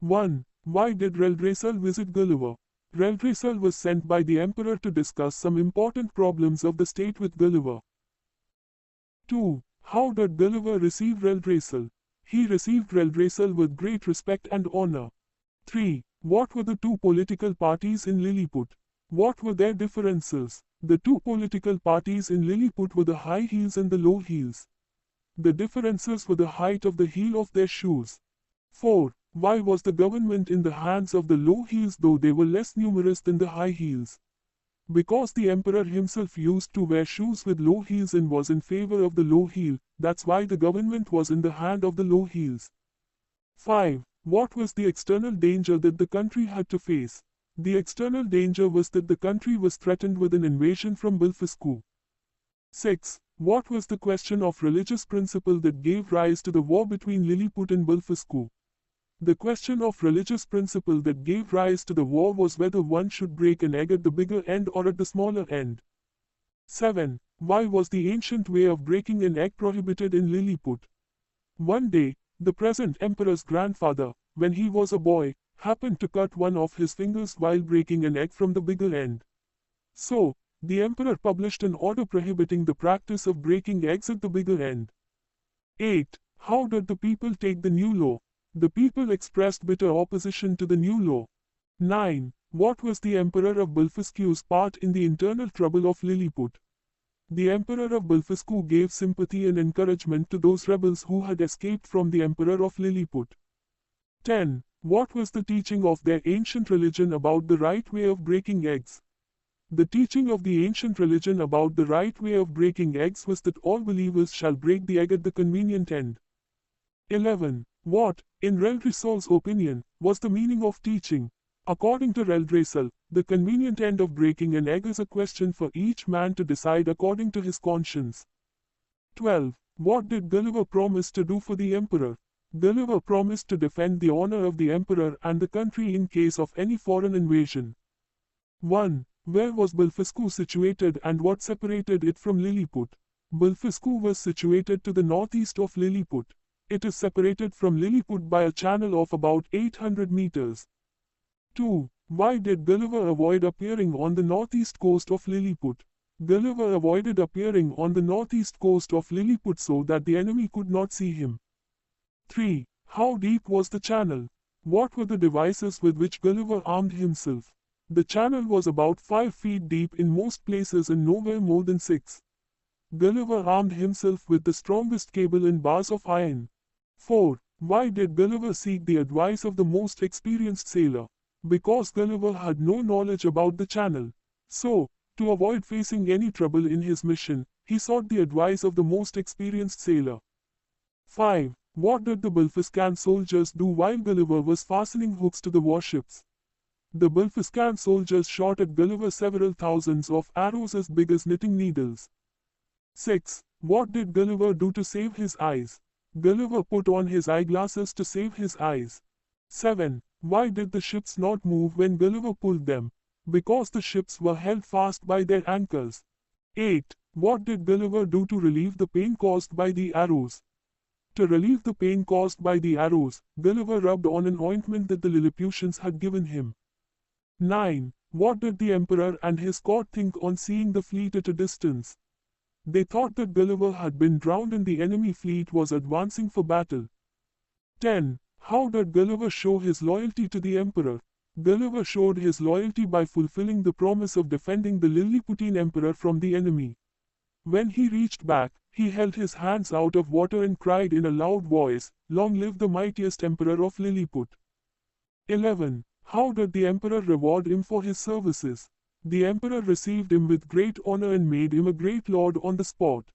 1. Why did Reldresal visit Gulliver? Reldresal was sent by the emperor to discuss some important problems of the state with Gulliver. 2. How did Gulliver receive Reldresal? He received Reldresal with great respect and honor. 3. What were the two political parties in Lilliput? What were their differences? The two political parties in Lilliput were the high heels and the low heels. The differences were the height of the heel of their shoes. 4. Why was the government in the hands of the low heels though they were less numerous than the high heels? Because the emperor himself used to wear shoes with low heels and was in favor of the low heel, that's why the government was in the hand of the low heels. 5. What was the external danger that the country had to face? The external danger was that the country was threatened with an invasion from Bulfiscu. 6. What was the question of religious principle that gave rise to the war between Lilliput and Bulfiscu? The question of religious principle that gave rise to the war was whether one should break an egg at the bigger end or at the smaller end. 7. Why was the ancient way of breaking an egg prohibited in Lilliput? One day, the present emperor's grandfather, when he was a boy, happened to cut one of his fingers while breaking an egg from the bigger end. So, the emperor published an order prohibiting the practice of breaking eggs at the bigger end. 8. How did the people take the new law? The people expressed bitter opposition to the new law. 9. What was the emperor of Bulfiscu's part in the internal trouble of Lilliput? The emperor of Bulfiscu gave sympathy and encouragement to those rebels who had escaped from the emperor of Lilliput. 10. What was the teaching of their ancient religion about the right way of breaking eggs? The teaching of the ancient religion about the right way of breaking eggs was that all believers shall break the egg at the convenient end. 11. What, in Reldresal's opinion, was the meaning of teaching? According to Reldresal, the convenient end of breaking an egg is a question for each man to decide according to his conscience. 12. What did Gulliver promise to do for the emperor? Gulliver promised to defend the honor of the emperor and the country in case of any foreign invasion. 1. Where was Bulfiscu situated and what separated it from Lilliput? Bulfiscu was situated to the northeast of Lilliput. It is separated from Lilliput by a channel of about 800 meters. 2. Why did Gulliver avoid appearing on the northeast coast of Lilliput? Gulliver avoided appearing on the northeast coast of Lilliput so that the enemy could not see him. 3. How deep was the channel? What were the devices with which Gulliver armed himself? The channel was about 5 feet deep in most places and nowhere more than 6. Gulliver armed himself with the strongest cable and bars of iron. 4. Why did Gulliver seek the advice of the most experienced sailor? Because Gulliver had no knowledge about the channel. So, to avoid facing any trouble in his mission, he sought the advice of the most experienced sailor. 5. What did the Bulfiscan soldiers do while Gulliver was fastening hooks to the warships? The Bulfiscan soldiers shot at Gulliver several thousands of arrows as big as knitting needles. 6. What did Gulliver do to save his eyes? Gulliver put on his eyeglasses to save his eyes. 7. Why did the ships not move when Gulliver pulled them? Because the ships were held fast by their anchors. 8. What did Gulliver do to relieve the pain caused by the arrows? To relieve the pain caused by the arrows, Gulliver rubbed on an ointment that the Lilliputians had given him. 9. What did the emperor and his court think on seeing the fleet at a distance? They thought that Gulliver had been drowned and the enemy fleet was advancing for battle. 10. How did Gulliver show his loyalty to the emperor? Gulliver showed his loyalty by fulfilling the promise of defending the Lilliputian emperor from the enemy. When he reached back, he held his hands out of water and cried in a loud voice, "Long live the mightiest emperor of Lilliput." 11. How did the emperor reward him for his services? The emperor received him with great honor and made him a great lord on the spot.